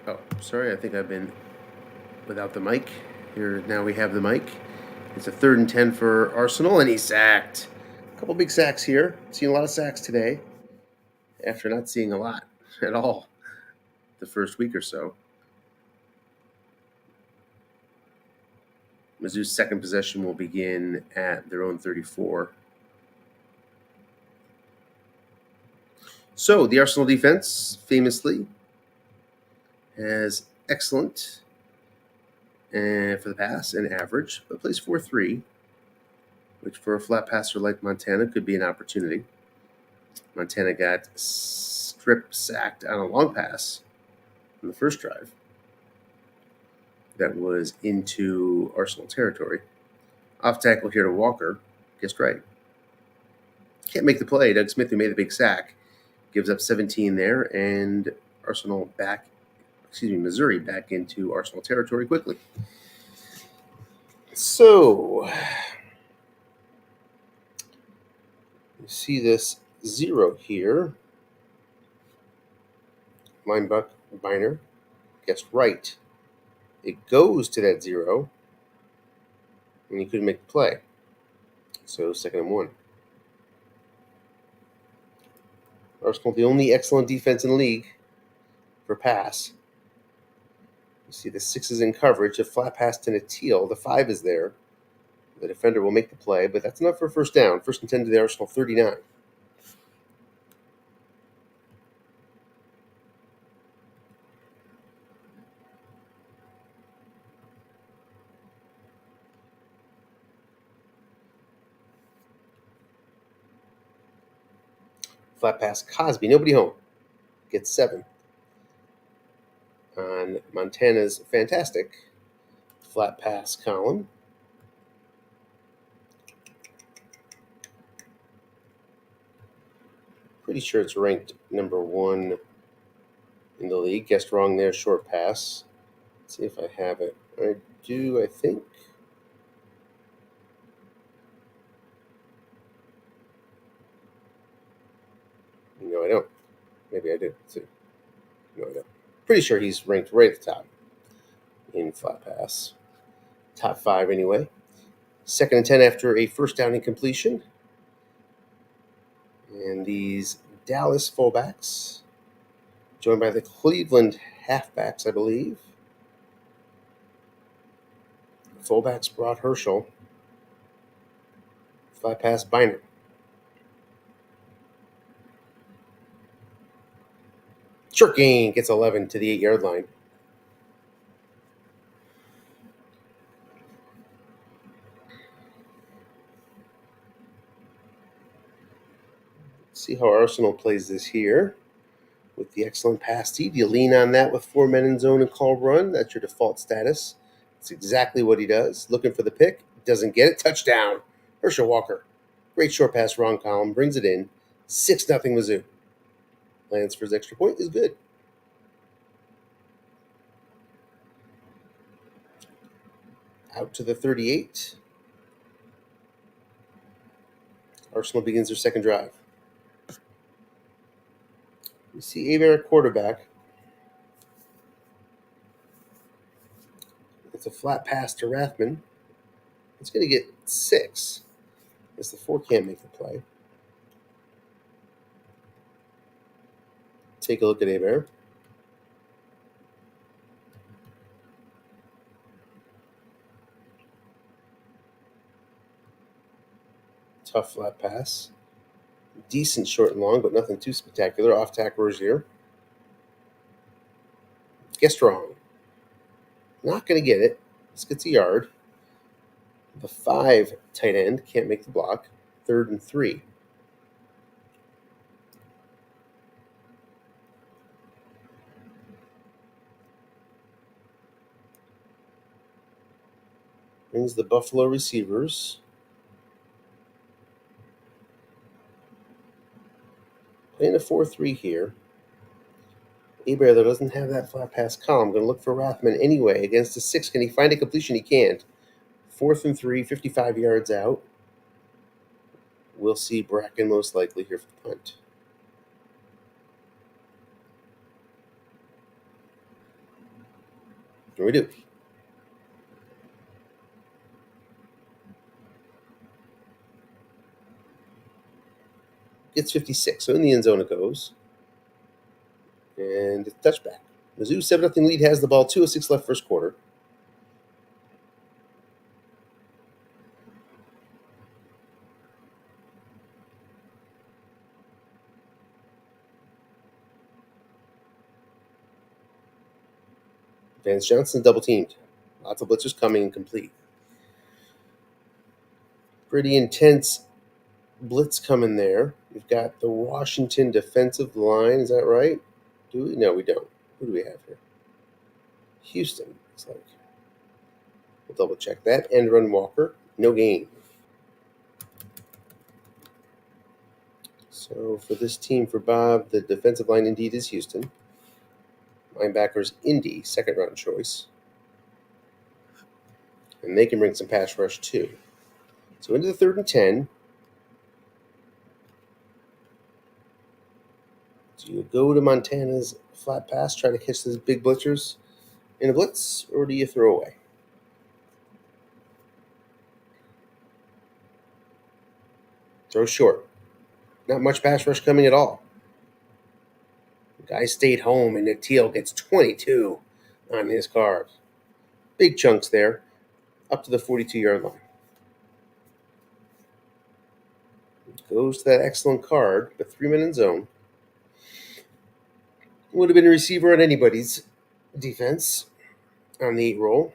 Oh, sorry, I think I've been without the mic. Here, now we have the mic. It's a 3rd and 10 for Arsenal, and he's sacked. A couple big sacks here. Seen a lot of sacks today after not seeing a lot at all the first week or so. Mizzou's second possession will begin at their own 34. So the Arsenal defense famously has excellent for the pass and average, but plays 4-3, which for a flat passer like Montana could be an opportunity. Montana got strip sacked on a long pass in the first drive that was into Arsenal territory. Off tackle here to Walker. Guessed right. Can't make the play. Doug Smith, who made the big sack, gives up 17 there, and Missouri back into Arsenal territory quickly. So, you see this 0 here. Linebacker Biner guessed right. It goes to that 0, and he couldn't make the play. So 2nd and 1. Arsenal, the only excellent defense in the league for pass. You see the 6 is in coverage, a flat pass to Natil. The 5 is there. The defender will make the play, but that's enough for a first down. 1st and 10 to the Arsenal 39. Flat pass Cosby, nobody home. Gets 7. On Montana's fantastic flat pass column. Pretty sure it's ranked number 1 in the league. Guessed wrong there, short pass. Let's see if I have it. I do, I think. No, I don't. Maybe I did. See. No, I don't. Pretty sure he's ranked right at the top in flat pass. Top 5 anyway. 2nd and 10 after a first down incompletion. And these Dallas fullbacks, joined by the Cleveland halfbacks, I believe. Fullbacks brought Herschel. Flat pass Biner. Short gain gets 11 to the 8-yard line. See how Arsenal plays this here with the excellent pass speed. You lean on that with 4 men in zone and call run. That's your default status. That's exactly what he does. Looking for the pick. Doesn't get it. Touchdown. Herschel Walker. Great short pass, wrong column. Brings it in. 6-0 Mizzou. Lands for his extra point is good. Out to the 38. Arsenal begins their second drive. You see Aver at quarterback. It's a flat pass to Rathman. It's going to get 6 as the 4 can't make the play. Take a look at Aver. Tough flat pass. Decent short and long, but nothing too spectacular. Off tacklers here. Guessed wrong. Not going to get it. This gets a yard. The 5 tight end can't make the block. 3rd and 3. Brings the Buffalo receivers. Playing a 4-3 here. Aver, though, doesn't have that flat pass column. Going to look for Rathman anyway. Against the 6, can he find a completion? He can't. 4th and 3, 55 yards out. We'll see Bracken most likely here for the punt. Here we do. Gets 56. So in the end zone it goes. And it's touchback. Mizzou 7-0 lead, has the ball. 2:06 left first quarter. Vance Johnson double teamed. Lots of blitzers coming and complete. Pretty intense blitz coming there. We've got the Washington defensive line. Is that right? Do we? No, we don't. Who do we have here? Houston. It's like we'll double check that. End run Walker. No gain. So for this team, for Bob, the defensive line indeed is Houston. Linebackers Indy, second round choice. And they can bring some pass rush too. So into the 3rd and 10. Do you go to Montana's flat pass, try to catch those big blitzers in a blitz, or do you throw away? Throw short. Not much pass rush coming at all. The guy stayed home, and Natil gets 22 on his card. Big chunks there, up to the 42-yard line. Goes to that excellent card, but 3-man in zone. Would have been a receiver on anybody's defense on the 8 roll.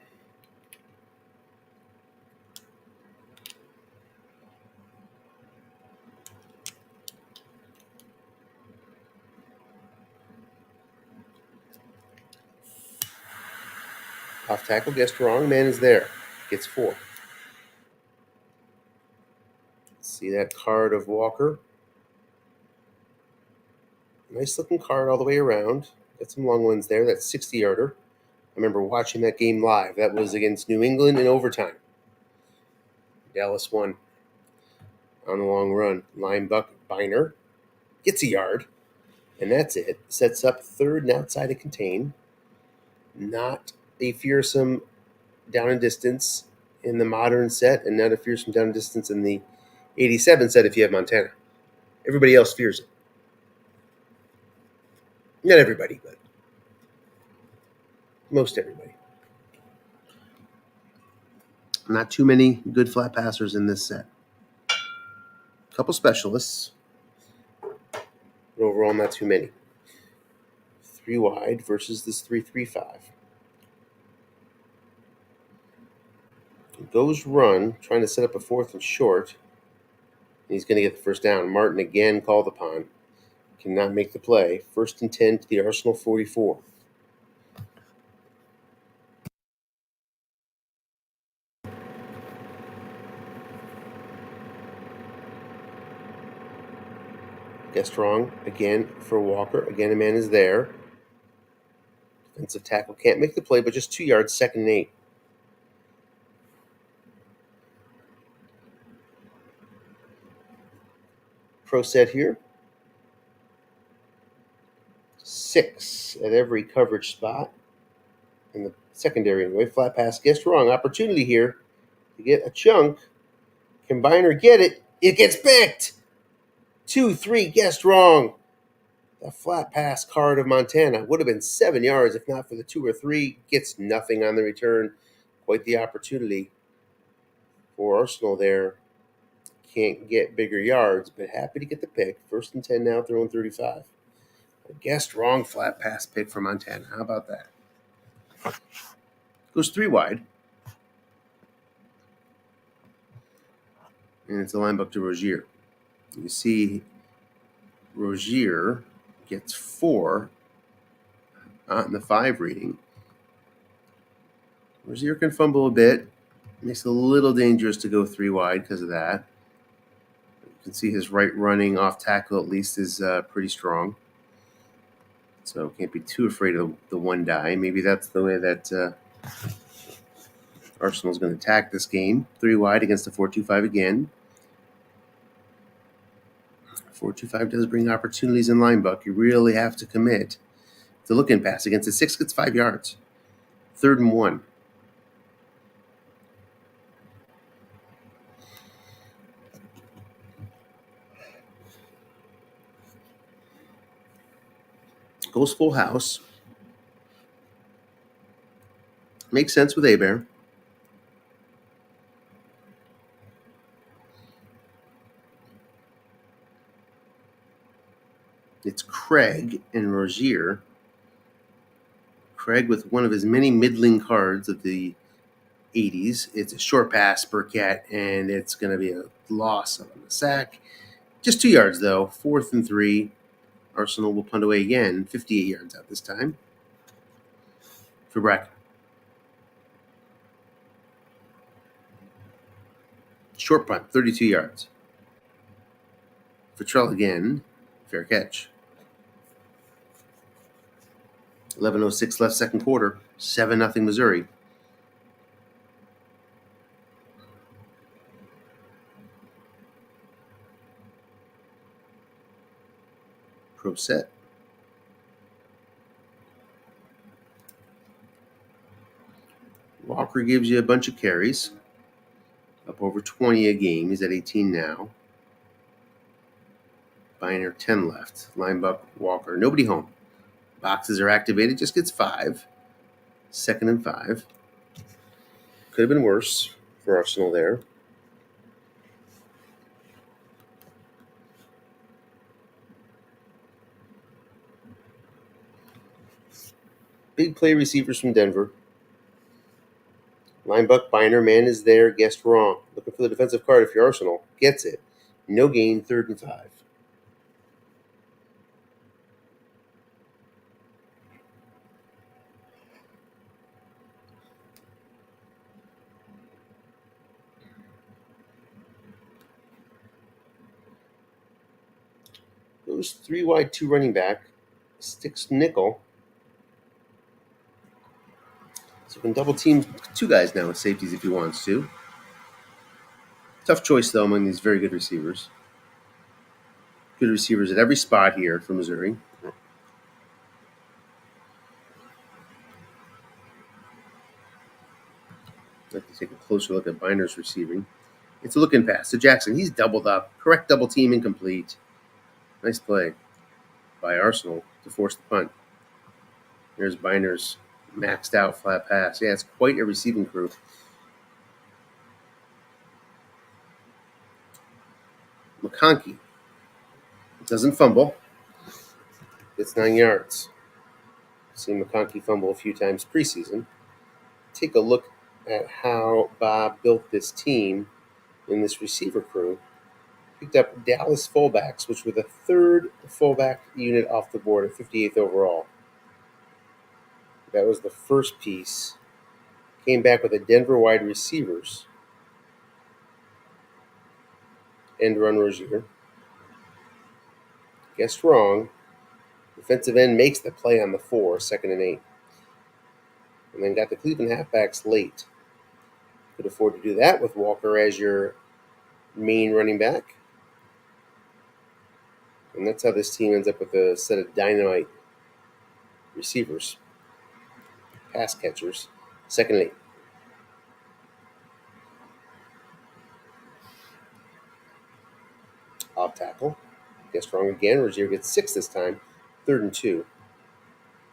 Off tackle, guessed wrong. Man is there. Gets 4. See that card of Walker. Nice looking card all the way around. Got some long ones there. That's 60-yarder. I remember watching that game live. That was against New England in overtime. Dallas won on the long run. Linebucker Biner gets a yard, and that's it. Sets up 3rd and outside to contain. Not a fearsome down and distance in the modern set, and not a fearsome down and distance in the 87 set if you have Montana. Everybody else fears it. Not everybody, but most everybody. Not too many good flat passers in this set. A couple specialists, but overall not too many. 3 wide versus this 3-3-5. Goes run, trying to set up a 4th and short. He's going to get the first down. Martin again called upon. Cannot make the play. 1st and 10 to the Arsenal 44. Guessed wrong again for Walker. Again, a man is there. Defensive tackle can't make the play, but just 2 yards, 2nd and 8. Pro set here. 6 at every coverage spot. In the secondary anyway. Flat pass, guessed wrong. Opportunity here to get a chunk. Combiner get it. It gets picked. 2-3, guessed wrong. The flat pass card of Montana would have been 7 yards if not for the 2 or 3. Gets nothing on the return. Quite the opportunity for Arsenal there. Can't get bigger yards, but happy to get the pick. 1st and 10 now, throwing 35. A guessed wrong flat pass pick for Montana. How about that? Goes 3 wide. And it's a linebacker to Rozier. You see Rozier gets 4 on the 5 reading. Rozier can fumble a bit. Makes it a little dangerous to go 3 wide because of that. You can see his right running off tackle at least is pretty strong. So can't be too afraid of the 1 die. Maybe that's the way that Arsenal's going to attack this game. 3 wide against the 4-2-5 again. 4-2-5 does bring opportunities in linebucker. You really have to commit to look in pass against a 6 gets 5 yards. 3rd and 1. Goes full house. Makes sense with Abear. It's Craig and Rozier. Craig with one of his many middling cards of the 80s. It's a short pass, Burkett, and it's going to be a loss on the sack. Just 2 yards, though. 4th and 3. Arsenal will punt away again. 58 yards out this time for Brack. Short punt, 32 yards. Futrell again. Fair catch. 11:06 left, second quarter. 7-0 Missouri. Pro set. Walker gives you a bunch of carries. Up over 20 a game. He's at 18 now. Biner, 10 left. Linebuck, Walker. Nobody home. Boxes are activated. Just gets 5. 2nd and 5. Could have been worse for Arsenal there. Big play receivers from Denver. Linebuck, Biner, man is there, guessed wrong. Looking for the defensive card if you're Arsenal. Gets it. No gain, 3rd and 5. Goes 3 wide, 2 running back. Sticks nickel. So you can double team 2 guys now with safeties if he wants to. Tough choice, though, among these very good receivers. Good receivers at every spot here for Missouri. I'd like to take a closer look at Biner's receiving. It's a looking pass to Jackson. He's doubled up. Correct double team, incomplete. Nice play by Arsenal to force the punt. There's Biner's maxed out flat pass. Yeah, it's quite a receiving crew. McConkey doesn't fumble. It's 9 yards. Seen McConkey fumble a few times preseason. Take a look at how Bob built this team in this receiver crew. Picked up Dallas fullbacks, which were the 3rd fullback unit off the board at 58th overall. That was the first piece. Came back with the Denver wide receivers. End run Rozier. Guessed wrong. Defensive end makes the play on the 4, 2nd and 8. And then got the Cleveland halfbacks late. Could afford to do that with Walker as your main running back. And that's how this team ends up with a set of dynamite receivers, pass catchers. 2nd and 8. Off tackle. Guessed wrong again. Rozier gets 6 this time. 3rd and 2.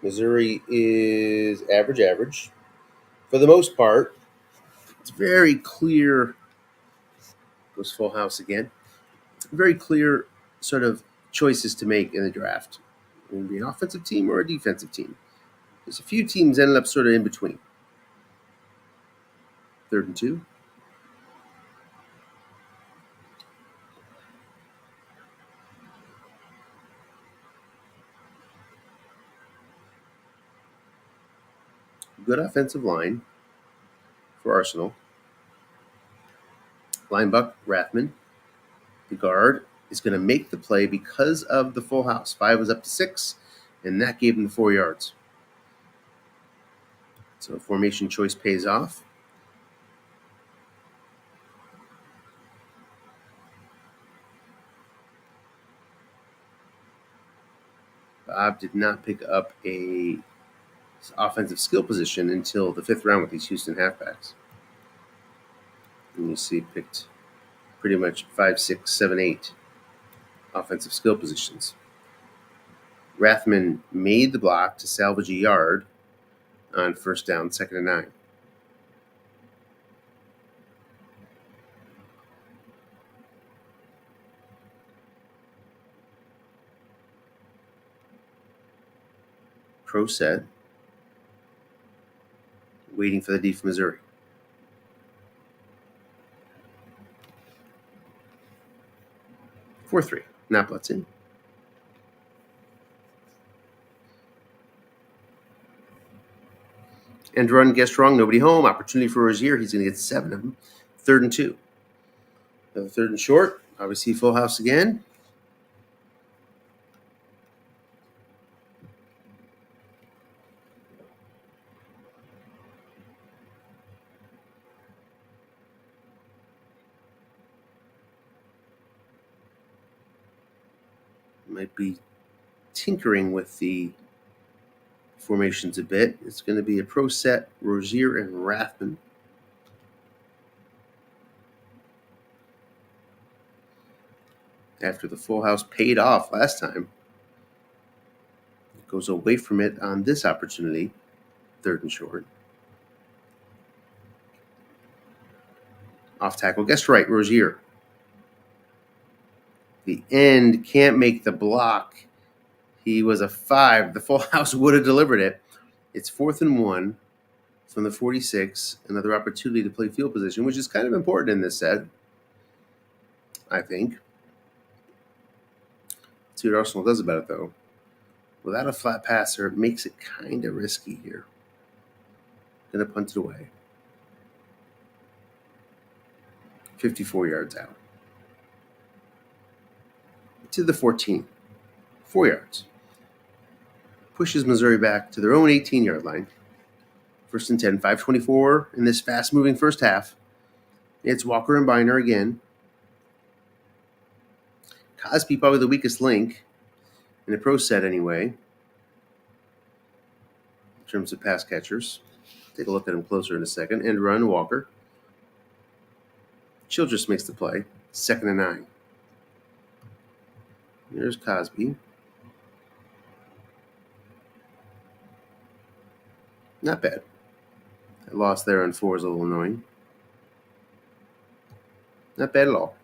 Missouri is average. For the most part, it's very clear. Goes full house again. Very clear sort of choices to make in the draft. It would be an offensive team or a defensive team. There's a few teams ended up sort of in between. 3rd and 2. Good offensive line for Arsenal. Linebuck, Rathman. The guard is going to make the play because of the full house. 5 was up to 6, and that gave him the 4 yards. So formation choice pays off. Bob did not pick up a offensive skill position until the 5th round with these Houston halfbacks. And you see picked pretty much 5, 6, 7, 8 offensive skill positions. Rathman made the block to salvage a yard on 1st down, 2nd and 9. Pro set, waiting for the D from Missouri. Four-three, not blitzing. End run, guessed wrong, nobody home. Opportunity for Rozier. He's going to get 7 of them. 3rd and 2. Another 3rd and short. Obviously, full house again. Might be tinkering with the formations a bit. It's going to be a pro set, Rozier and Rathman. After the full house paid off last time, it goes away from it on this opportunity, 3rd and short. Off tackle, guessed right, Rozier. The end can't make the block. He was a 5. The full house would have delivered it. It's 4th and 1 from the 46. Another opportunity to play field position, which is kind of important in this set, I think. Let's see what Arsenal does about it, though. Without a flat passer, it makes it kind of risky here. Going to punt it away. 54 yards out. To the 14. 4 yards. Pushes Missouri back to their own 18-yard line. 1st and 10, 5:24 in this fast-moving first half. It's Walker and Biner again. Cosby probably the weakest link in a pro set anyway, in terms of pass catchers. Take a look at him closer in a second. End run, Walker. Childress makes the play. 2nd and 9. There's Cosby. Not bad. That loss there on 4 is a little annoying. Not bad at all.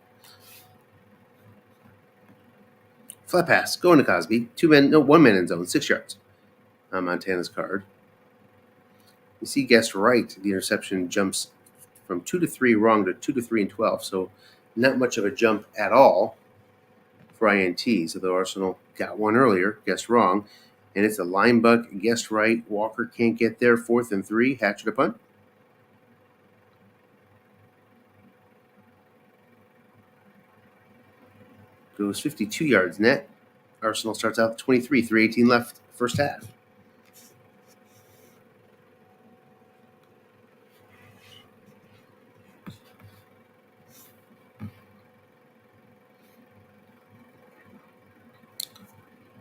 Flat pass, going to Cosby. 1 man in zone, 6 yards on Montana's card. You see, guessed right. The interception jumps from 2 to 3 wrong to 2 to 3 and 12. So not much of a jump at all for INTs, although Arsenal got one earlier, guessed wrong. And it's a line buck, guessed right. Walker can't get there. 4th and 3. Hatchet a punt. Goes 52 yards net. Arsenal starts out 23, 3:18 left, first half.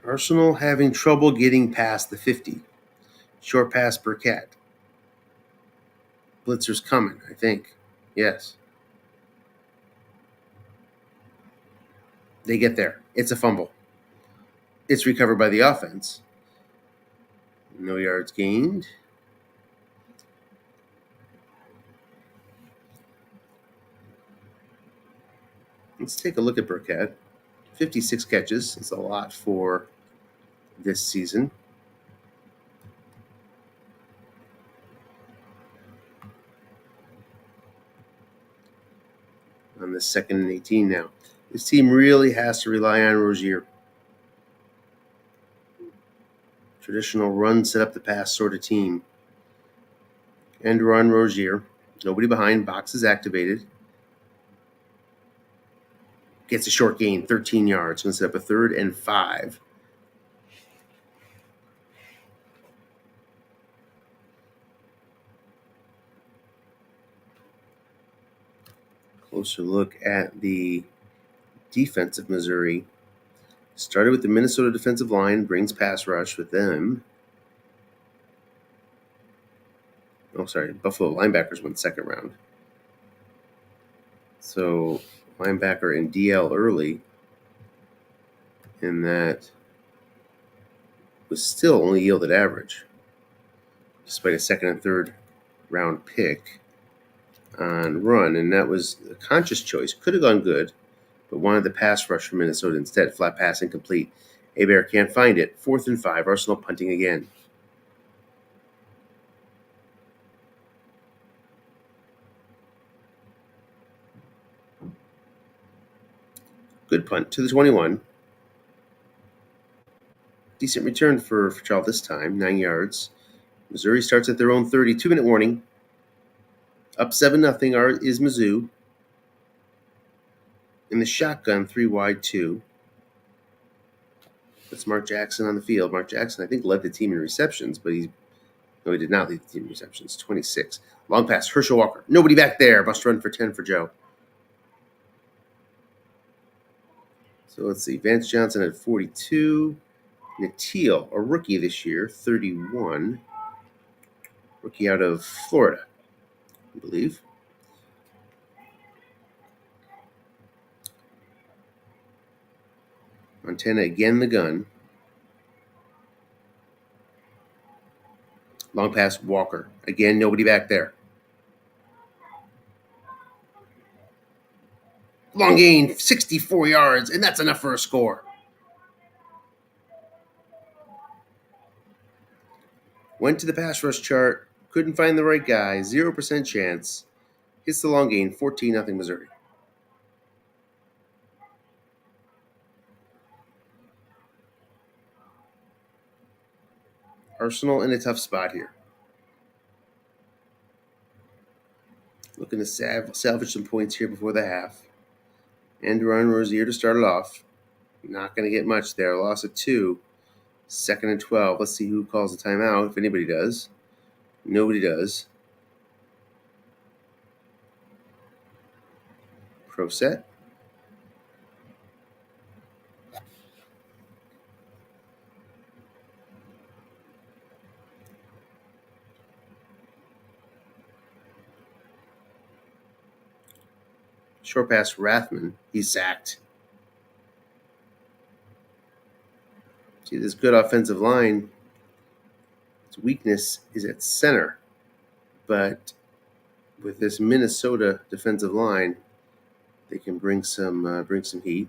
Arsenal having trouble getting past the 50. Short pass Burkett. Blitzer's coming, I think. Yes. They get there. It's a fumble. It's recovered by the offense. No yards gained. Let's take a look at Burkett. 56 catches. It's a lot for this season. On the 2nd and 18 now. This team really has to rely on Rozier. Traditional run, set up the pass sort of team. End run, Rozier. Nobody behind. Box is activated. Gets a short gain, 13 yards. Going to set up a 3rd and 5. Closer look at the defense of Missouri. Started with the Minnesota defensive line, brings pass rush with them. Buffalo linebackers went second round. So linebacker in DL early, and that was still only yielded average, despite a second and third round pick on run, and that was a conscious choice. Could have gone good, but wanted the pass rush from Minnesota instead. Flat pass incomplete. Hebert can't find it. 4th and 5. Arsenal punting again. Good punt to the 21. Decent return for Charles this time. 9 yards. Missouri starts at their own 30. 2-minute warning. Up 7-0 is Mizzou. In the shotgun, 3 wide, 2. That's Mark Jackson on the field. Mark Jackson, I think, led the team in receptions, but he did not lead the team in receptions. 26. Long pass, Herschel Walker. Nobody back there. Must run for 10 for Joe. So let's see. Vance Johnson at 42. Natil, a rookie this year, 31. Rookie out of Florida, I believe. Montana again the gun. Long pass, Walker. Again, nobody back there. Long gain, 64 yards, and that's enough for a score. Went to the pass rush chart, couldn't find the right guy, 0% chance. Hits the long gain, 14-0 Missouri. Arsenal in a tough spot here. Looking to salvage some points here before the half. Andrew Rozier to start it off. Not going to get much there. Loss of 2. 2nd and 12. Let's see who calls the timeout, if anybody does. Nobody does. Pro set. Short pass, Rathman. He's sacked. See, this good offensive line, its weakness is at center. But with this Minnesota defensive line, they can bring some heat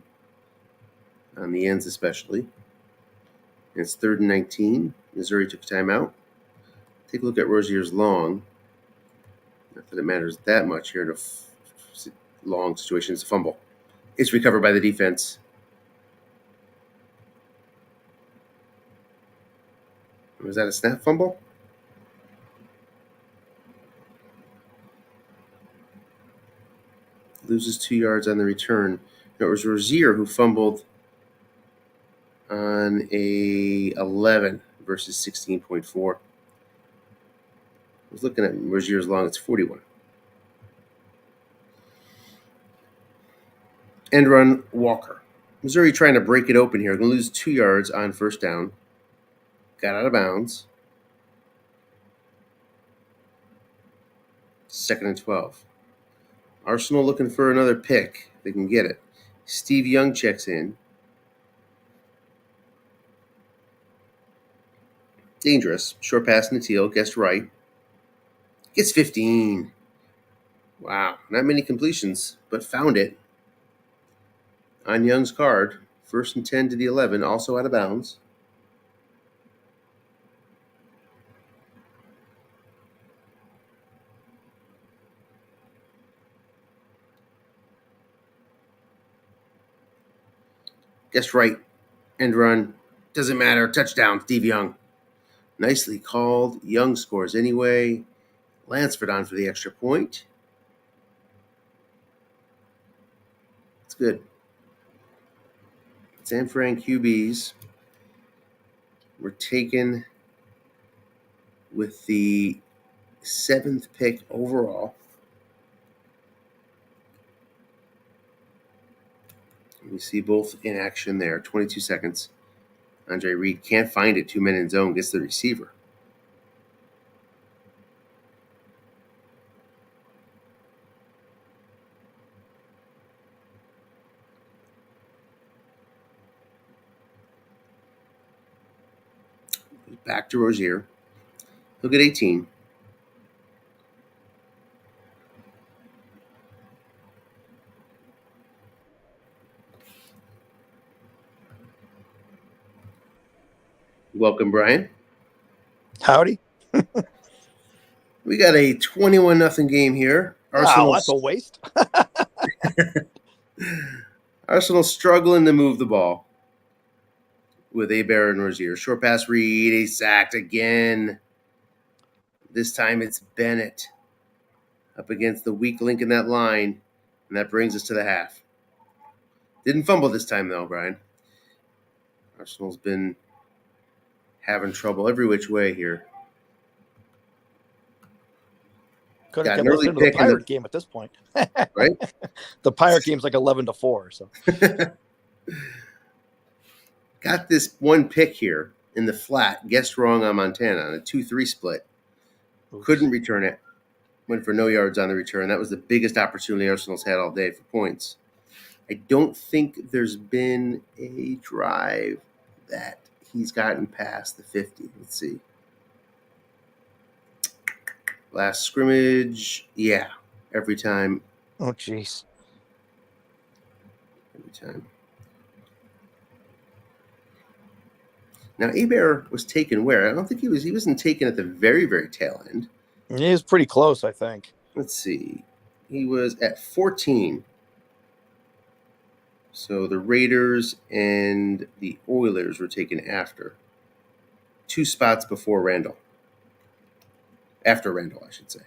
on the ends, especially. And it's 3rd and 19. Missouri took a timeout. Take a look at Rozier's long. Not that it matters that much here in a long situation. It's a fumble. It's recovered by the defense. Was that a snap fumble? Loses 2 yards on the return. No, it was Rozier who fumbled on a 11 versus 16.4. I was looking at Rozier's long. It's 41. End run, Walker. Missouri trying to break it open here. Going to lose 2 yards on first down. Got out of bounds. 2nd and 12. Arsenal looking for another pick. They can get it. Steve Young checks in. Dangerous. Short pass Natil. Guessed right. Gets 15. Wow. Not many completions, but found it. On Young's card. 1st and 10 to the 11. Also out of bounds. Guessed right. End run. Doesn't matter. Touchdown. Steve Young. Nicely called. Young scores anyway. Lansford on for the extra point. It's good. San Fran QBs were taken with the 7th pick overall. We see both in action there. 22 seconds. Andre Reed can't find it. 2 men in zone. Gets the receiver. back to Rozier. He'll get 18. Welcome, Brian. Howdy. We got a 21-0 game here. Oh, that's a waste. Arsenal struggling to move the ball with Hebert and Rozier. Short pass read. He's sacked again. This time it's Bennett up against the weak link in that line. And that brings us to the half. Didn't fumble this time, though, Brian. Arsenal's been having trouble every which way here. Could have kept us into the Pirate game at this point. Right? The Pirate game's like 11-4. So got this one pick here in the flat. Guessed wrong on Montana on a 2-3 split. Oops. Couldn't return it. Went for no yards on the return. That was the biggest opportunity Arsenal's had all day for points. I don't think there's been a drive that he's gotten past the 50. Let's see. Last scrimmage, yeah, every time. Oh, jeez. Every time. Now, Hebert was taken where? I don't think he wasn't taken at the very, very tail end. He was pretty close, I think. Let's see. He was at 14. So the Raiders and the Oilers were taken after. 2 spots before Randall. After Randall, I should say.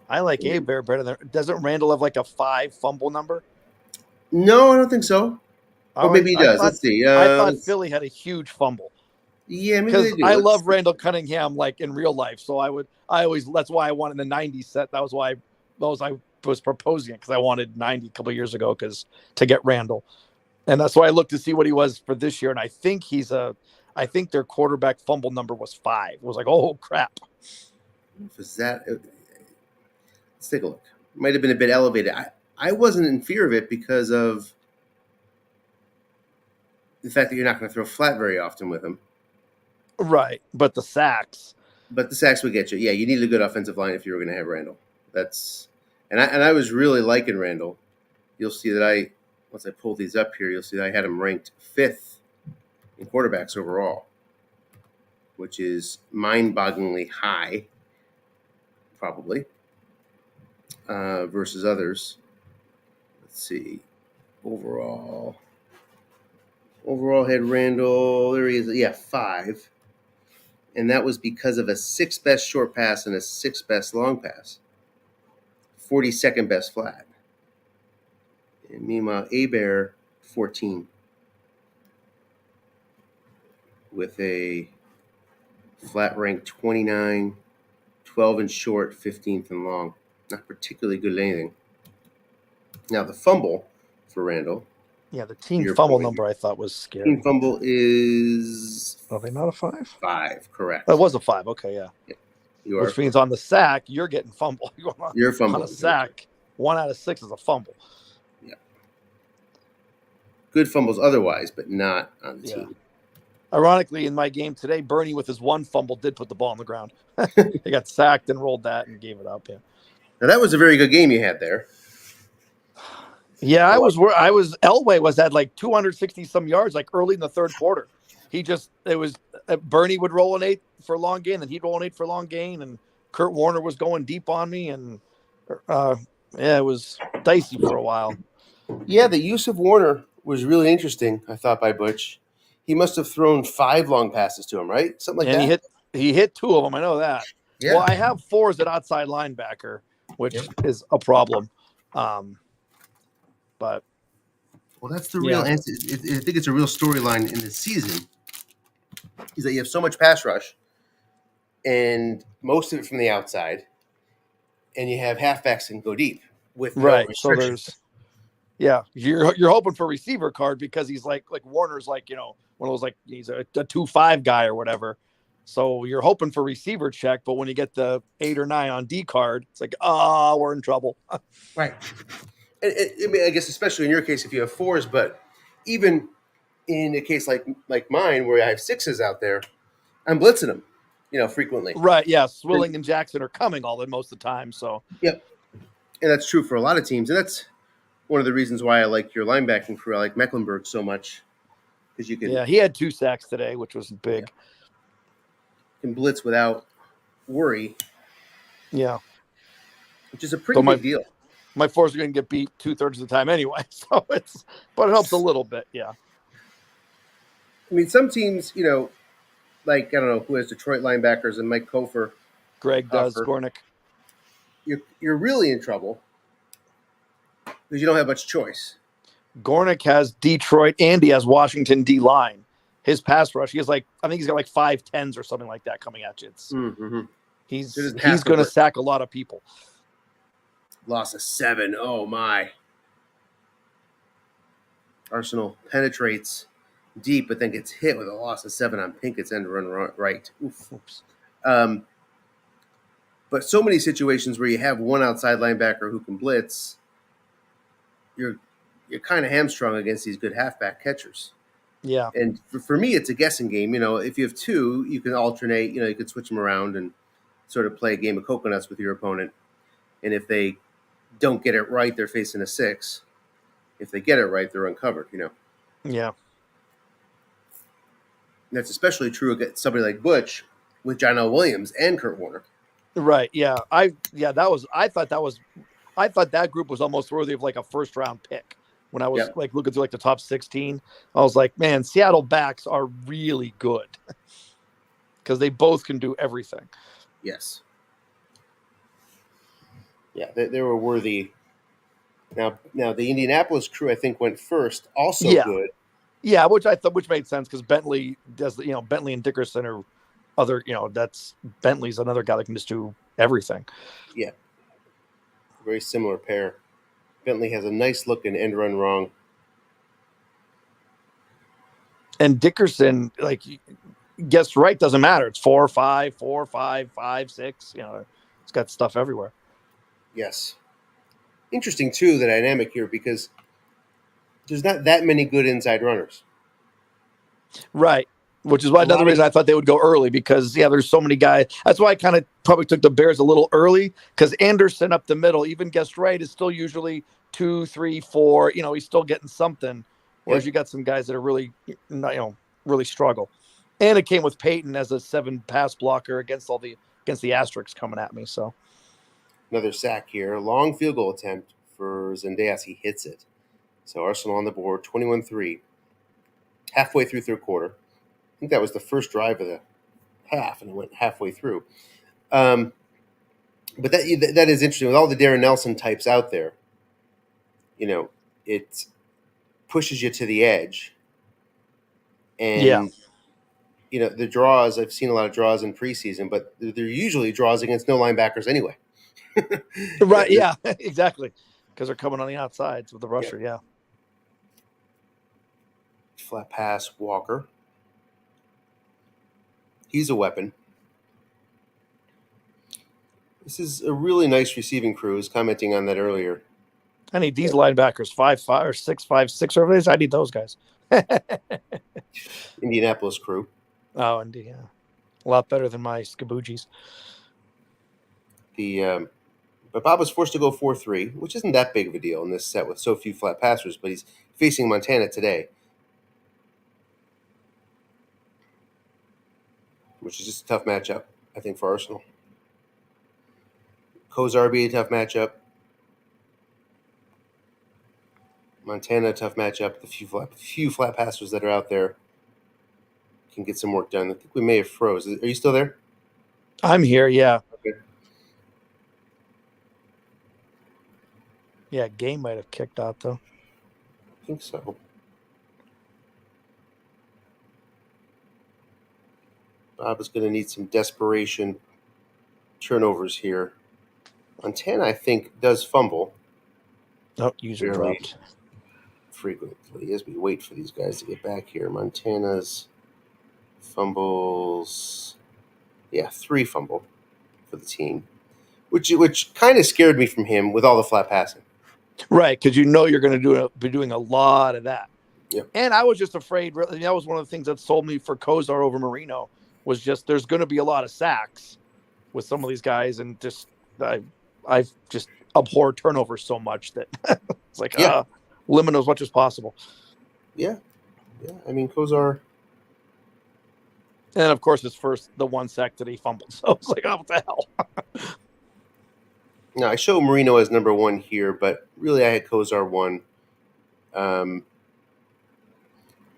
I like Hebert better than. Doesn't Randall have like a 5 fumble number? No, I don't think so. Or maybe he does. Let's see. I thought Philly had a huge fumble. Yeah, maybe they do. I love Randall Cunningham like in real life, so I always. That's why I wanted the 90 set. That was why I was proposing it because I wanted 90 a couple of years ago to get Randall. And that's why I looked to see what he was for this year. And I think I think their quarterback fumble number was 5. It was like, oh, crap. Was that? Let's take a look. Might have been a bit elevated. I wasn't in fear of it because of the fact that you're not going to throw flat very often with him. Right. But the sacks. But the sacks would get you. Yeah, you need a good offensive line if you were going to have Randall. And I was really liking Randall. You'll see that once I pull these up here, you'll see that I had him ranked 5th in quarterbacks overall, which is mind-bogglingly high, probably, versus others. Let's see. Overall had Randall, there he is, yeah, 5. And that was because of a 6th best short pass and a 6th best long pass. 42nd best flat. And meanwhile, Hebert, 14. With a flat rank 29, 12 in short, 15th in long. Not particularly good at anything. Now, the fumble for Randall. Yeah, the team fumble number I thought was scary. Team fumble is... Are they not a 5? 5, correct. It was a 5, okay, yeah. Which means on the sack, you're getting fumble. You're fumble. On a sack, 1 out of 6 is a fumble. Yeah. Good fumbles otherwise, but not on the team. Ironically, in my game today, Bernie with his 1 fumble did put the ball on the ground. He got sacked and rolled that and gave it up. Yeah. Now that was a very good game you had there. Yeah, I was. Elway was at like 260 some yards, like early in the 3rd quarter. Bernie would roll an 8 for a long gain, and he'd roll an 8 for a long gain, and Kurt Warner was going deep on me, and it was dicey for a while. Yeah, the use of Warner was really interesting, I thought, by Butch. He must have thrown 5 long passes to him, right? Something like that. And he hit 2 of them. I know that. Yeah. Well, I have 4s at outside linebacker, which is a problem. But that's the real answer. I think it's a real storyline in this season. Is that you have so much pass rush, and most of it from the outside, and you have halfbacks and go deep with no restrictions. So you're hoping for receiver card because he's like Warner's like one of those like he's a 2-5 guy or whatever. So you're hoping for receiver check, but when you get the 8 or 9 on D card, it's like we're in trouble. Right. I mean, I guess especially in your case if you have fours, but even in a case like mine where I have sixes out there, I'm blitzing them, frequently. Right. Yeah. And, Swilling and Jackson are coming all the most of the time. So yep, and that's true for a lot of teams, and that's one of the reasons why I like your linebacking crew. I like Mecklenburg so much because you can yeah, he had 2 sacks today, which was yeah, big. can blitz without worry, Yeah. which is a So pretty big deal. my fours are going to get beat 2/3 of the time anyway. So but it helps a little bit. Yeah. I mean, some teams, like I don't know who has Detroit linebackers and Mike Kofer, Greg does. Hoffer, Gornick. you're really in trouble because you don't have much choice. Gornick has Detroit and he has Washington D line. His pass rush, he has I think he's got 5 10s or something like that coming at you. Mm-hmm. He's Half the going to work. sack a lot of people. Loss of 7. Oh my! Arsenal penetrates deep, but then gets hit with a loss of 7 on Pinkett's end run right. Oof. Oops. But so many situations where you have one outside linebacker who can blitz, you're kind of hamstrung against these good halfback catchers. Yeah. And for me, it's a guessing game. If you have two, you can alternate. You can switch them around and sort of play a game of coconuts with your opponent. And if they don't get it right, they're facing a 6. If they get it right, they're uncovered. Yeah. And that's especially true against somebody like Butch with John L. Williams and Kurt Warner. Right. Yeah. I thought that group was almost worthy of a first round pick. When I was looking through the top 16, I was like, man, Seattle backs are really good because they both can do everything. Yes. Yeah, they were worthy. Now the Indianapolis crew, I think, went first. Also good. Yeah, which made sense because Bentley does. Bentley and Dickerson are other. That's Bentley's another guy that can just do everything. Yeah. Very similar pair. Bentley has a nice looking end run wrong. And Dickerson, guess right, doesn't matter. It's 4 5, 4 5, 5 6. It's got stuff everywhere. Yes. Interesting too, the dynamic here, because there's not that many good inside runners. Right. Which is why another reason I thought they would go early because there's so many guys. That's why I kind of probably took the Bears a little early because Anderson up the middle, even guessed right, is still usually 2, 3, 4. He's still getting something. Whereas you got some guys that are really, really struggle. And it came with Peyton as a 7 pass blocker against the asterisks coming at me. So another sack here, long field goal attempt for Zendejas. He hits it. So Arsenal on the board, 21-3. Halfway through third quarter. I think that was the first drive of the half, and it went halfway through. But that is interesting. With all the Darren Nelson types out there, it pushes you to the edge. And, the draws, I've seen a lot of draws in preseason, but they're usually draws against no linebackers anyway. Right, yeah, exactly. Because they're coming on the outsides with the rusher, yeah. Flat pass, Walker. He's a weapon. This is a really nice receiving crew. I was commenting on that earlier. I need these linebackers 5'5" or 6'5", over these. I need those guys. Indianapolis crew. Oh, indeed, yeah. A lot better than my Skaboojis. But Bob was forced to go 4-3, which isn't that big of a deal in this set with so few flat passers, but he's facing Montana today, which is just a tough matchup, I think, for Arsenal. Kozarby, a tough matchup. Montana, a tough matchup. The few flat passers that are out there can get some work done. I think we may have froze. Are you still there? I'm here, yeah. Okay. Yeah, game might have kicked out, though. I think so. Bob is going to need some desperation turnovers here. Montana, I think, does fumble. Oh, user dropped. Frequently, as we wait for these guys to get back here. Montana's fumbles, 3 fumble for the team, which kind of scared me from him with all the flat passing. Right, because you're going to be doing a lot of that. Yep. And I was just afraid. Really, that was one of the things that sold me for Kozar over Marino was just there's going to be a lot of sacks with some of these guys, and just I just abhor turnovers so much that it's like Yeah. limit as much as possible. Yeah. I mean, Kozar. And of course, the one sack that he fumbled. So it's like, oh, what the hell? Now I show Marino as number one here, but really I had Kozar one.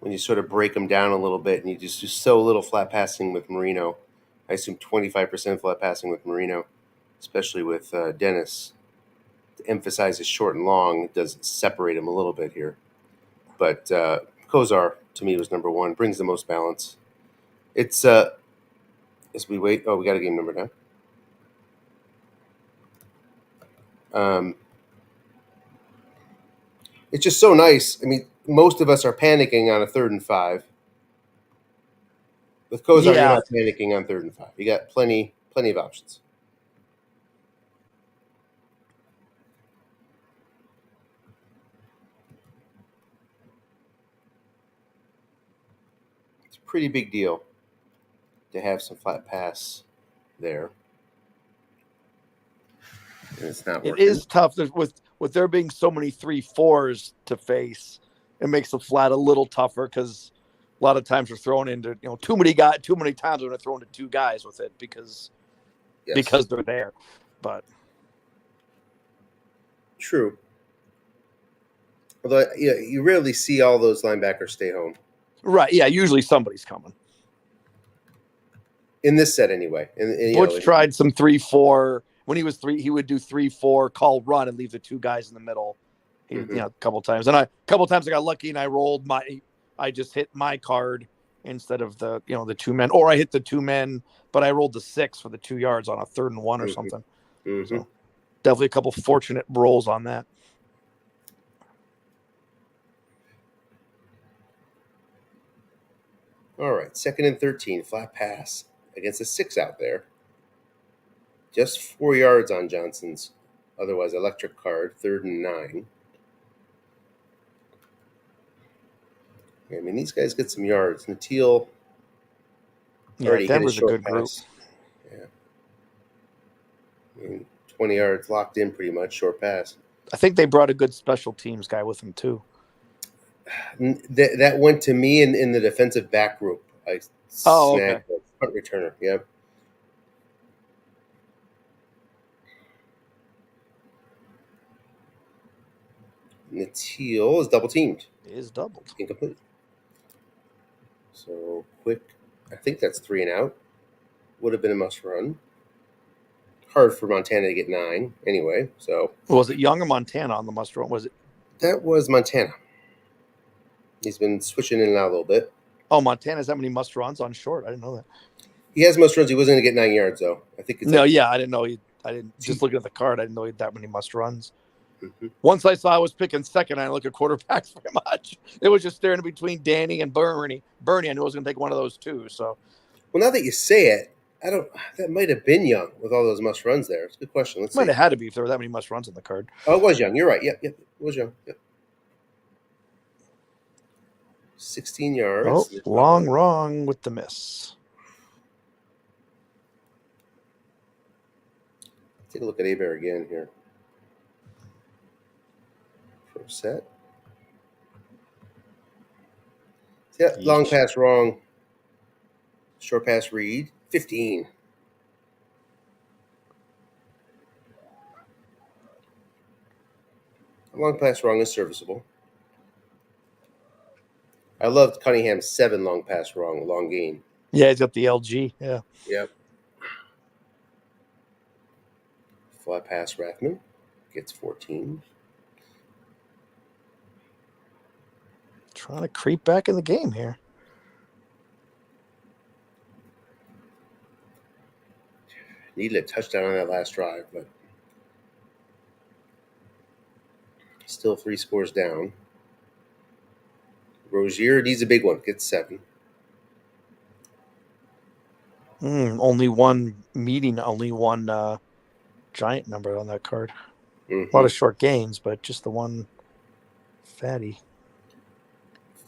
When you sort of break them down a little bit and you just do so little flat passing with Marino, I assume 25% flat passing with Marino, especially with Dennis. To emphasize his short and long, it does separate him a little bit here. But Kozar, to me, was number one, brings the most balance. It's, as we wait, we got a game number now. It's just so nice. I mean, most of us are panicking on a 3rd and 5. With Kozar, you're not panicking on 3rd and 5. You got plenty of options. It's a pretty big deal to have some flat pass there. And it's not working. It is tough with there being so many 3-4s to face. It makes the flat a little tougher because a lot of times we're throwing into too many times we're going to throw into 2 guys with it because they're there. But true. Although you rarely see all those linebackers stay home. Right. Yeah. Usually somebody's coming. In this set, anyway. Butch tried some 3-4 when he was 3. He would do 3-4, call run, and leave the 2 guys in the middle. A couple times, and a couple times I got lucky and I rolled I just hit my card instead of the 2 men, or I hit the 2 men, but I rolled the 6 for the 2 yards on a 3rd and 1 or something. So definitely a couple fortunate rolls on that. All right, 2nd and 13, flat pass against a 6 out there. Just 4 yards on Johnson's otherwise electric card, 3rd and 9. I mean, these guys get some yards. Natil already hit a short pass. Yeah. I mean, 20 yards locked in pretty much, short pass. I think they brought a good special teams guy with them too. That went to me in the defensive back group. I snagged the punt returner. Yep. Natil is double teamed. It is doubled. Incomplete. So quick. I think that's 3 and out. Would have been a must run. Hard for Montana to get 9 anyway. So was it Young or Montana on the must run? Was it? That was Montana. He's been switching in and out a little bit. Oh, Montana has that many must runs on short? I didn't know that. He has must runs. He wasn't going to get 9 yards though. I think. I didn't know. I didn't just looking at the card. I didn't know he had that many must runs. Once I saw I was picking second, I didn't look at quarterbacks very much. It was just staring between Danny and Bernie. I knew I was going to take one of those too. So, well, now that you say it, I don't. That might have been Young with all those must runs there. It's a good question. Let's see. Might have had to be if there were that many must runs in the card. Oh, it was Young. You're right. Yep. It was Young. Yep. 16 yards. Oh, wrong with the miss. Take a look at Abear again here. First set. Yeah, long pass wrong. Short pass read. 15. Long pass wrong is serviceable. I loved Cunningham's 7 long pass wrong, long gain. Yeah, he's got the LG. Yeah. Yep. Flat pass Rathman gets 14. Trying to creep back in the game here. Needed a touchdown on that last drive, but still 3 scores down. Rozier needs a big one. Gets 7. Only one meeting, only one giant number on that card. A lot of short gains, but just the one fatty.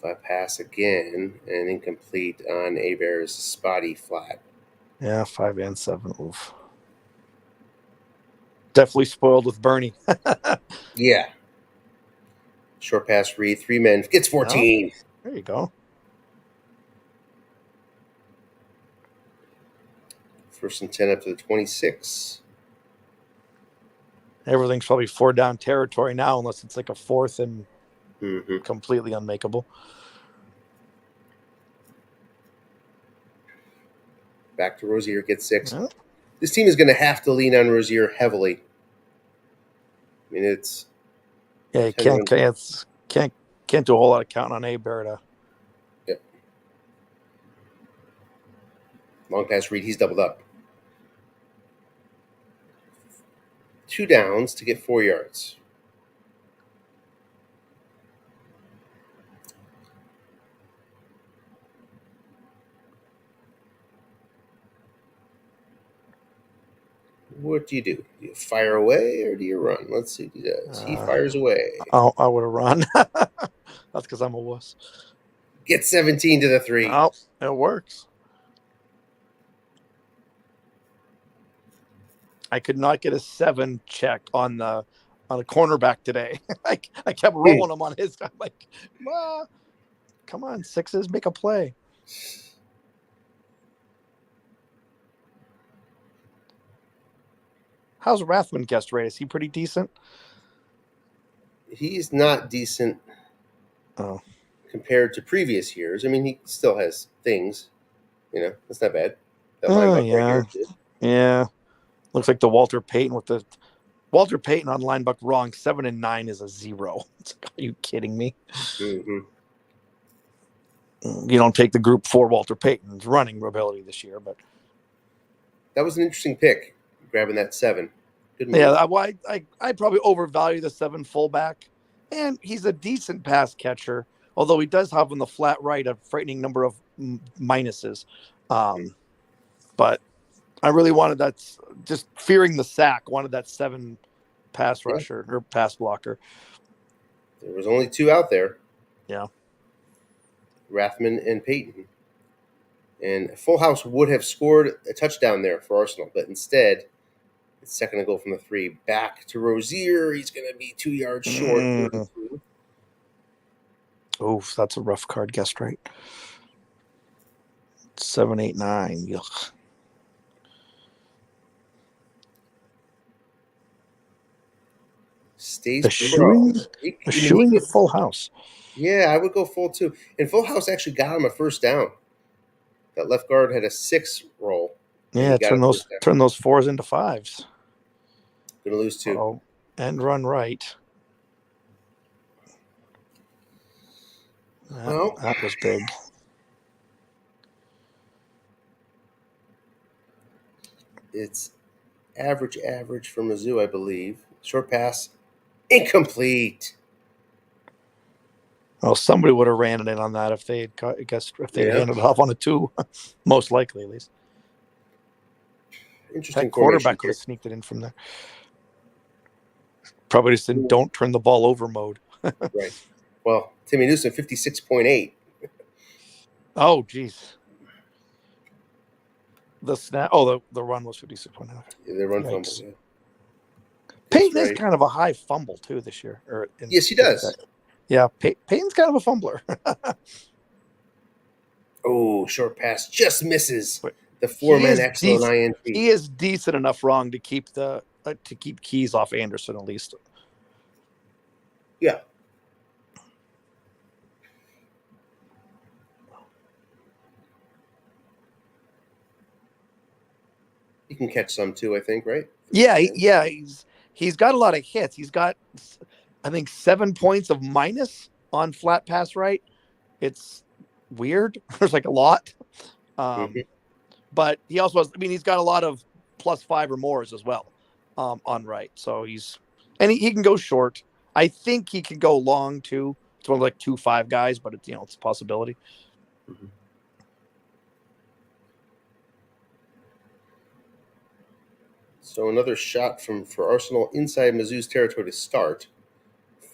Flat pass again and incomplete on Abear's spotty flat. Yeah, 5 and 7. Oof. Definitely spoiled with Bernie. Yeah. Short pass read, 3 men, gets 14. Oh, there you go. First and 10 up to the 26. Everything's probably 4 down territory now, unless it's like a 4th and completely unmakeable. Back to Rozier, gets 6. Yeah. This team is going to have to lean on Rozier heavily. I mean, it's you can't do a whole lot of counting on Abear to. Yep. Long pass read, he's doubled up. 2 downs to get 4 yards. What do you do? Do you fire away or do you run? Let's see what he does. He fires away. I would have run. That's because I'm a wuss. Get 17 to the 3. Oh, it works. I could not get a 7 check on a cornerback today. I kept rolling him on his. I'm like, come on, 6s, make a play. How's Rathman guest rate? Is he pretty decent? He's not decent compared to previous years. I mean, he still has things. That's not bad. That linebacker right here. Yeah. Looks like the Walter Payton on linebacker wrong. 7 and 9 is a 0. It's like, are you kidding me? Mm-hmm. You don't take the group 4 Walter Payton's running ability this year, but that was an interesting pick, grabbing that 7. Good move. Yeah, I probably overvalue the 7 fullback, and he's a decent pass catcher, although he does have on the flat right a frightening number of minuses. But I really wanted that, just fearing the sack, wanted that 7 pass rusher or pass blocker. There was only 2 out there. Yeah. Rathman and Payton. And Full House would have scored a touchdown there for Arsenal, but instead, it's second and goal from the 3. Back to Rozier. He's going to be 2 yards short. Oof, that's a rough card guessed right. 7, 8, 9. Yuck. Stays eschewing Full House. Yeah, I would go full too. And Full House actually got him a first down. That left guard had a 6 roll. Yeah, turn those 4s into 5s. Gonna lose 2. Oh, and run right. That was big. It's average for Mizzou, I believe. Short pass, incomplete. Well, somebody would have ran it in on that if they had handed it off on a 2, most likely at least. Interesting. That quarterback could have sneaked it in from there. Probably just in don't turn the ball over mode. Right. Well, Timmy Newsom, 56.8. Oh, geez. The snap. Oh, the run was 56.9. Yeah, the run fumble. Yeah. Peyton is kind of a high fumble too this year. Yes, he does. Yeah, Peyton's kind of a fumbler. Oh, short pass just misses. The 4-man excellent INT. He is decent enough wrong to keep Keys off Anderson at least. Yeah. He can catch some too, I think, right? Yeah. He's got a lot of hits. He's got, I think, 7 points of minus on flat pass right. It's weird. There's like a lot. But he also has, he's got a lot of +5 or mores as well on right. So he can go short. I think he can go long too. It's one of like 2-5 guys, but it's a possibility. So another shot for Arsenal inside Mizzou's territory to start.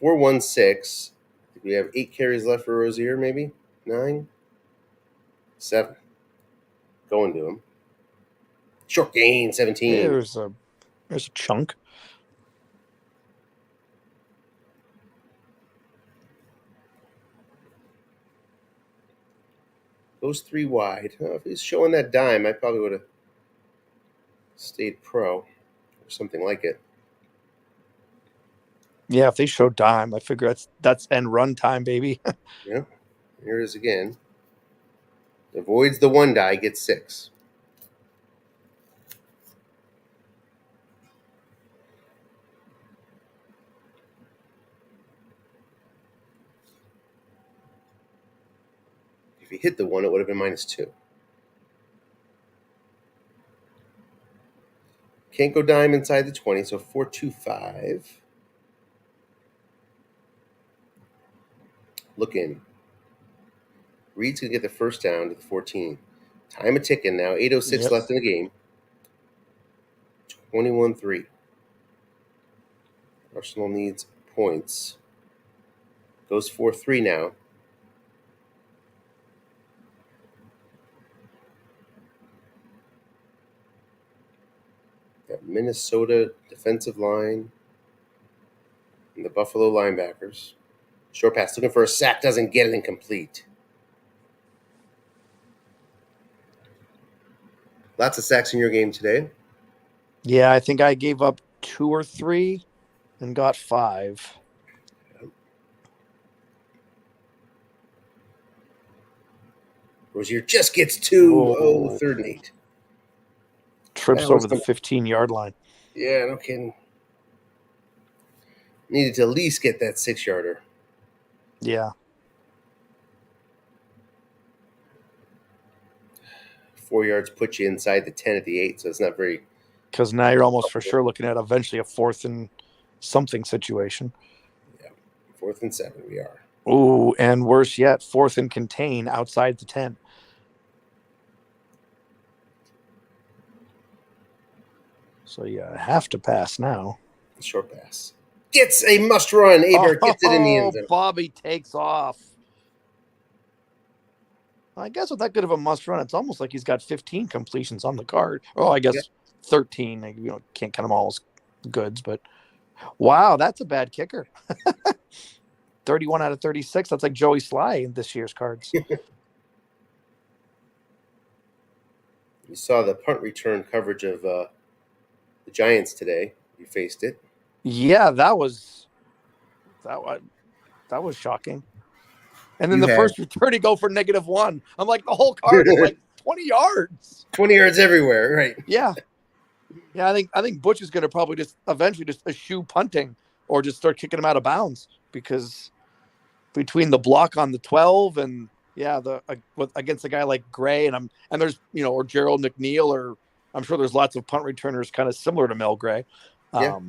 4-1-6. I think we have 8 carries left for Rozier, maybe 9, 7. Going to him. Short gain, 17. There's a chunk. Goes 3 wide. If he's showing that dime, I probably would have stayed pro or something like it. Yeah, if they show dime, I figure that's end run time, baby. Yeah. Here it is again. Avoids the 1 die, gets 6. If he hit the 1, it would have been -2. Can't go dime inside the 20, so 4-2-5. Look in. Reed's going to get the first down to the 14. Time a ticking now. 8:06 Yep. left in the game. 21-3. Arsenal needs points. Goes 4-3 now. That Minnesota defensive line and the Buffalo linebackers. Short pass looking for a sack. Doesn't get it, incomplete. Lots of sacks in your game today. Yeah, I think I gave up 2 or 3 and got 5. Rozier just gets 2. Oh, 3rd and 8. Trips over the 15-yard line. Yeah, no kidding. Needed to at least get that 6-yarder. Yeah. 4 yards put you inside the 10 at the 8, so it's not very. Because now you're almost for sure looking at eventually a 4th and something situation. Yeah, 4th and 7 we are. Ooh, and worse yet, 4th and contain outside the 10. So you have to pass now. Short pass. Gets a must run. Hebert gets it in the end zone. Bobby takes off. I guess with that good of a must run, it's almost like he's got 15 completions on the card. Oh, I guess 13. Can't count them all as goods, but wow, that's a bad kicker. 31 out of 36. That's like Joey Sly in this year's cards. You saw the punt return coverage of the Giants today. You faced it. Yeah, that was shocking. And then first return to go for -1. I'm like, the whole card is like 20 yards. 20 yards everywhere, right? Yeah. Yeah, I think Butch is going to probably just eventually just eschew punting or just start kicking him out of bounds, because between the block on the 12 and against a guy like Gray and there's or Gerald McNeil, or I'm sure there's lots of punt returners kind of similar to Mel Gray. Yeah,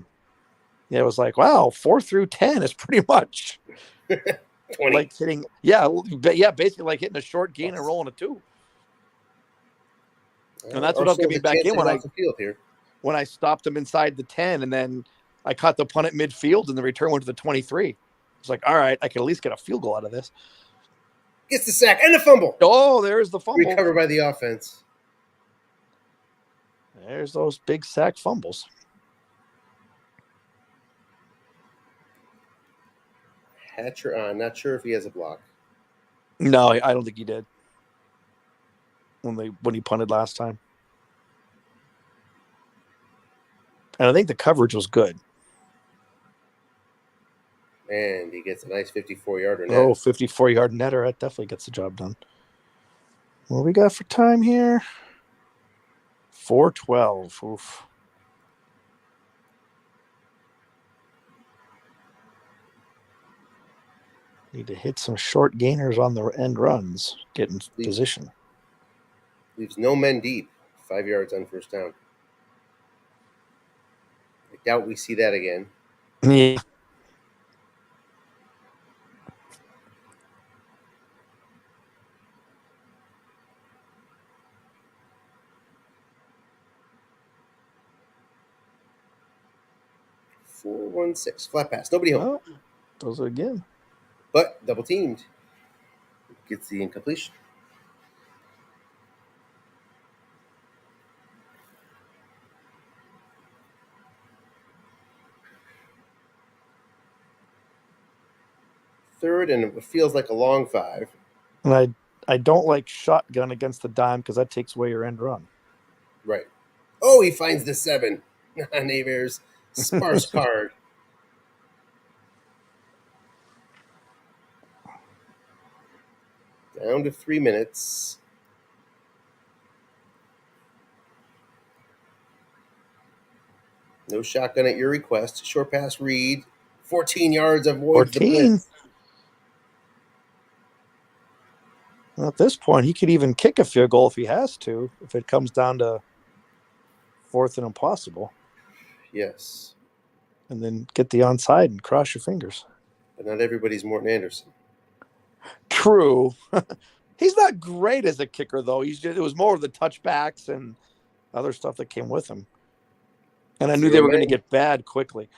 it was like, wow, 4 through 10 is pretty much 20. Like hitting, basically like hitting a short gain and rolling a 2. And that's what helped get me back in when I stopped him inside the 10, and then I caught the punt at midfield and the return went to the 23. It's like, all right, I can at least get a field goal out of this. Gets the sack and the fumble. Oh, there's the fumble. Recovered by the offense. There's those big sack fumbles. Hatcher on. Not sure if he has a block. No, I don't think he did. When he punted last time. And I think the coverage was good. And he gets a nice 54-yarder net. Oh, 54-yard netter. That definitely gets the job done. What we got for time here? 4:12. Oof. Need to hit some short gainers on the end runs. Get in position. Leaves no men deep. 5 yards on first down. I doubt we see that again. Yeah. 4-1-6. Flat pass. Nobody home. Oh, those are again. But double teamed. Gets the incompletion. Third, and it feels like a long 5. And I don't like shotgun against the dime because that takes away your end run. Right. Oh, he finds the 7. Navar's sparse card. Down to 3 minutes. No shotgun at your request. Short pass Reed. 14 yards avoids the 14. blitz. Well, at this point, he could even kick a field goal if he has to, if it comes down to 4th and impossible, Yes. and then get the onside and cross your fingers. But not everybody's Morton Anderson. True. He's not great as a kicker, though. It was more of the touchbacks and other stuff that came with him. And I knew they were going to get bad quickly.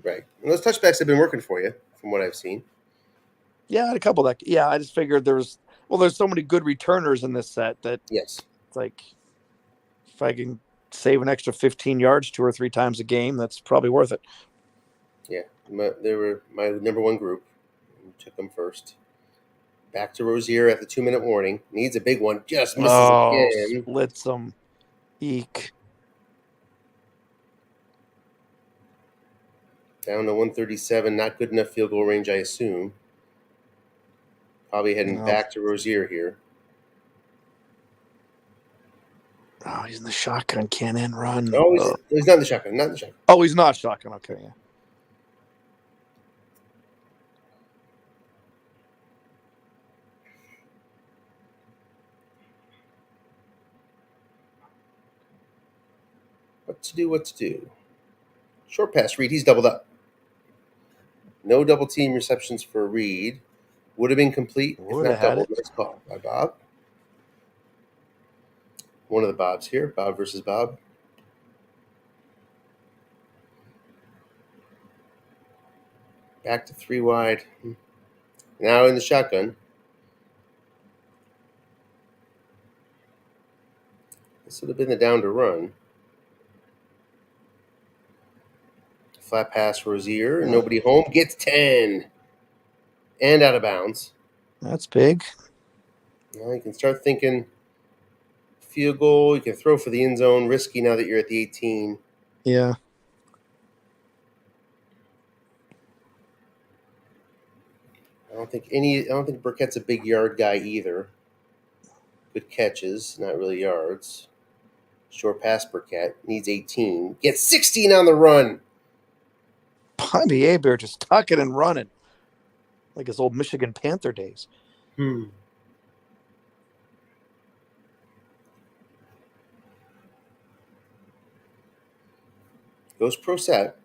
Right. And those touchbacks have been working for you, from what I've seen. Yeah, I had a couple that. Yeah, I just figured there's so many good returners in this set that Yes. It's like if I can save an extra 15 yards 2 or 3 times a game, that's probably worth it. Yeah. They were my number 1 group. Took them first. Back to Rozier at the 2-minute warning. Needs a big one. Just misses again. Splits them. Eek. Down to 137. Not good enough field goal range, I assume. Probably heading back to Rozier here. Oh, he's in the shotgun. Can't end run. Oh, he's not in the shotgun. Not in the shotgun. Oh, he's not shotgun. Okay, yeah. What to do? Short pass, Reed. He's doubled up. No double team receptions for Reed. Would have been complete if not doubled. Nice call by Bob. One of the Bobs here. Bob versus Bob. Back to 3 wide. Now in the shotgun. This would have been the down to run. Flat pass Rozier. Nobody home. Gets 10. And out of bounds. That's big. Now you can start thinking field goal. You can throw for the end zone. Risky now that you're at the 18. Yeah. I don't think Burkett's a big yard guy either. Good catches, not really yards. Short pass Burkett. Needs 18. Gets 16 on the run. Bobby Hebert just tucking and running. Like his old Michigan Panther days. Goes pro set.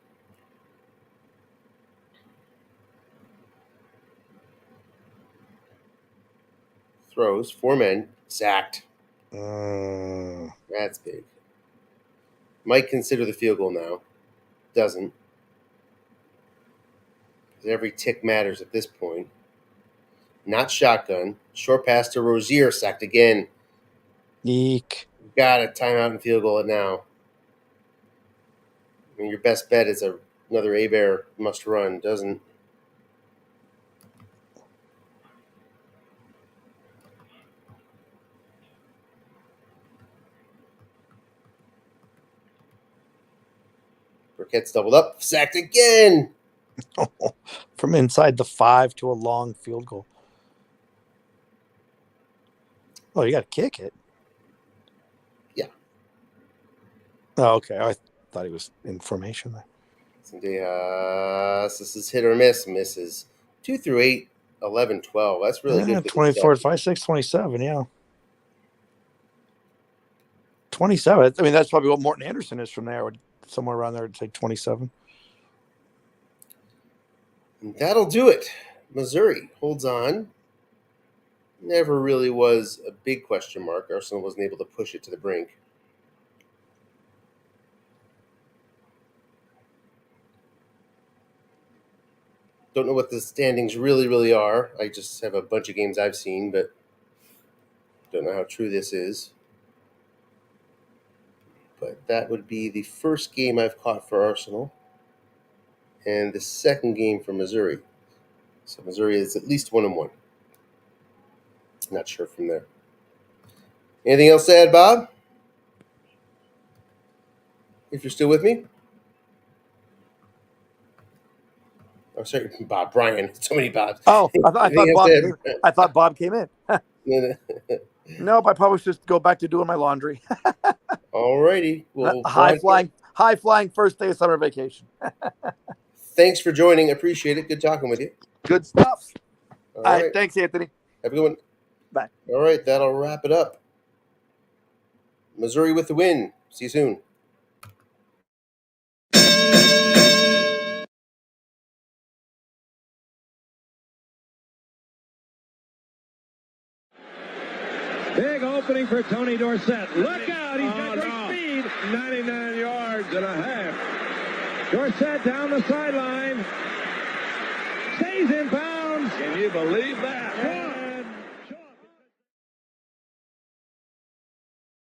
Throws. 4 men. Sacked. That's big. Might consider the field goal now. Doesn't. Every tick matters at this point. Not shotgun. Short pass to Rozier. Sacked again. Eek. Got a timeout and field goal it now. I mean, your best bet is another Hebert must run. Doesn't. Burkett's doubled up. Sacked again. From inside the 5 to a long field goal. Oh, you got to kick it. Yeah. Oh, okay. I thought he was in formation there. This is hit or miss. Misses. 2 through 8, 11, 12. That's really good. 24, 5, 6, 27. Yeah. 27. I mean, that's probably what Morton Anderson is from there. Somewhere around there, I'd say 27. And that'll do it. Missouri holds on. Never really was a big question mark. Arsenal wasn't able to push it to the brink. Don't know what the standings really are. I just have a bunch of games I've seen, but don't know how true this is. But that would be the first game I've caught for Arsenal, and the second game for Missouri. So Missouri is at least 1-1. Not sure from there. Anything else to add, Bob? If you're still with me? Oh, sorry, Bob. Brian. So many Bobs. Oh, I thought Bob came in. No. Nope, I probably should just go back to doing my laundry. All righty. Well, high flying first day of summer vacation. Thanks for joining. Appreciate it. Good talking with you. Good stuff. All right. Thanks, Anthony. Have a good one. Bye. All right. That'll wrap it up. Missouri with the win. See you soon. Big opening for Tony Dorsett. Look out, he's got great speed. 99 yards and a half. Dorsett down the sideline. Stays in bounds. Can you believe that?